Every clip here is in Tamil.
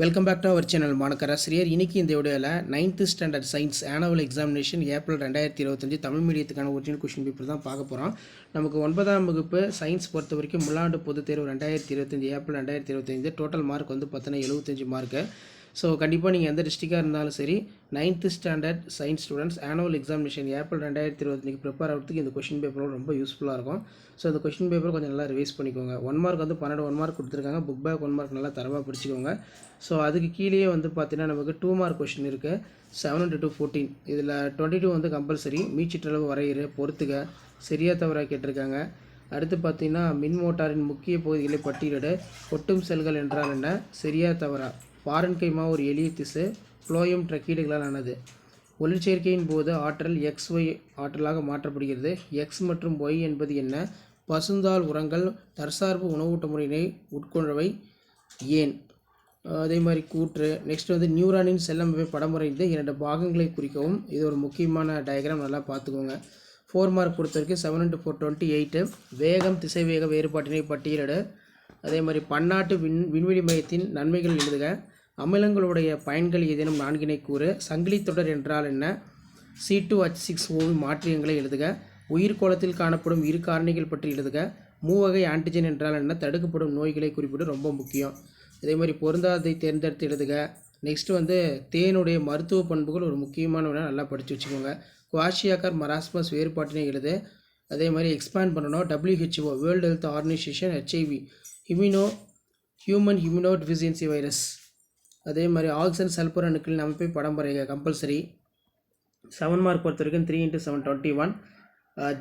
Welcome back to our channel மாணக்கராசிரியர். இன்றைக்கி இந்த வீடியோவில் 9th standard science annual examination April 2025 Tamil மீடியத்துக்கான ஒரிஜினல் கொஷின் பேப்பர் தான் பார்க்க போகிறோம். நமக்கு 9ஆம் வகுப்பு சயின்ஸ் பொறுத்த வரைக்கும் முன்னாண்டு பொதுத் தேர்வு 2025 ஏப்ரல் 2025 டோட்டல் மார்க் வந்து பார்த்தீங்கன்னா 75 மார்க்கு. ஸோ கண்டிப்பாக நீங்கள் எந்த டிஸ்ட்ரிக்டாக இருந்தாலும் சரி 9th standard science students annual examination April 2025 prepare ஆகிறதுக்கு இந்த கொஷின் பேப்பரும் ரொம்ப யூஸ்ஃபுல்லாக இருக்கும். ஸோ இந்த கொஷின் பேப்பர் கொஞ்சம் நல்லா ரிவைஸ் பண்ணிக்கோங்க. 1 மார்க் வந்து 12 1 மார்க் கொடுத்துருக்காங்க. புக் பேக் 1 மார்க் நல்லா தரவாக பிடிச்சிக்கோங்க. ஸோ அதுக்கு கீழேயே வந்து பார்த்தீங்கன்னா நமக்கு 2 மார்க் கொஷின் இருக்குது. 7 into 14 இதில் 22 வந்து கம்பல்சரி. மீச்சிற்றளவு வரையிறு பொறுத்துக சரியாக தவறாக கேட்டிருக்காங்க. அடுத்து பார்த்தீங்கன்னா மின் மோட்டாரின் முக்கிய பகுதிகளை பட்டியலிட. கொட்டும் செல்கள் என்றால் என்ன, சரியாக தவறா. பாரன்கைமா ஒரு எளிய திசு புளோயம் ட்ரக்கீடுகளால் ஆனது. ஒளிச்சேர்க்கையின் போது ஆற்றல் XY ஆற்றலாக மாற்றப்படுகிறது. X மற்றும் Y என்பது என்ன? பசுந்தாள் உரங்கள் தற்சார்பு உணவூட்ட முறையினை உட்கொண்டவை ஏன்? அதே மாதிரி கூற்று. நெக்ஸ்ட் வந்து நியூரானின் செல்லமைப்பை படமுறைந்து 2 பாகங்களை குறிக்கவும். இது ஒரு முக்கியமான டயக்ராம், நல்லா பார்த்துக்கோங்க. 4 மார்க் பொறுத்த வரைக்கும் 7 into 4 28. வேகம் திசைவேக வேறுபாட்டினை பட்டியலிட. அதே மாதிரி பன்னாட்டு விண்வெளி மையத்தின் நன்மைகள் எழுதுக. அமிலங்களுடைய பயன்கள் ஏதேனும் 4 கூறு. சங்கிலி தொடர் என்றால் என்ன? C2H6O மாற்றியங்களை எழுதுக. உயிர்கோளத்தில் காணப்படும் இரு காரணிகள் பற்றி எழுதுக. மூவகை ஆன்டிஜன் என்றால் என்ன? தடுக்கப்படும் நோய்களை குறிப்பிட ரொம்ப முக்கியம். அதே மாதிரி பொருந்தாததை தேர்ந்தெடுத்து எழுதுக. நெக்ஸ்ட் வந்து தேனுடைய மருத்துவ பண்புகள் ஒரு முக்கியமான நல்லா படித்து வச்சுக்கோங்க. குவாஷியாக்கார் மராஸ்மஸ் வேறுபாட்டினை எழுது. அதே மாதிரி எக்ஸ்பேண்ட் பண்ணணும். WHO world health organisation HIV human immunodeficiency virus. அதே மாதிரி ஆக்சிஜன் சல்பர் அணுக்களின் அமைப்பை படம் வரைக கம்பல்சரி. 7 மார்க் பொறுத்த வரைக்கும் 3 into 7 21.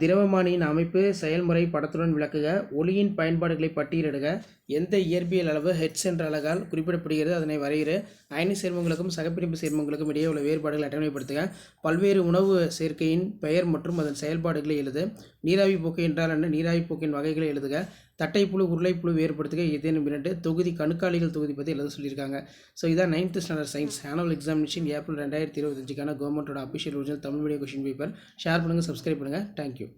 திரவமானியின் அமைப்பு செயல்முறை படத்துடன் விளக்குக. ஒளியின் பயன்பாடுகளை பட்டியலிடுக. எந்த இயற்பியல் அளவு ஹெட்ஸ் என்ற அலகால் குறிப்பிடப்படுகிறது அதனை வரையிறு. அயனி சேர்மங்களுக்கும் சகப்பிணைப்பு சேர்மங்களுக்கும் இடையே உள்ள வேறுபாடுகளை அட்டவணைப்படுத்துக. பல்வேறு உணவு சேர்க்கையின் பெயர் மற்றும் அதன் செயல்பாடுகளை எழுது. நீராவி போக்கு என்றால் என்ன? நீராவி போக்கின் வகைகளை எழுதுக. தட்டைப்புழு உருளைப்புழு வேறுபடுத்துக. ஏதேனும் 2. தொகுதி கணுக்காலிகள் தொகுதி பற்றி எழுத சொல்லியிருக்காங்க. ஸோ இதான் 9th standard science annual examination April 2025 கவர்மெண்ட்டோட official original Tamil medium question paper. Share பண்ணுங்கள், சப்ஸ்கிரைப் பண்ணுங்கள். தேங்க்யூ.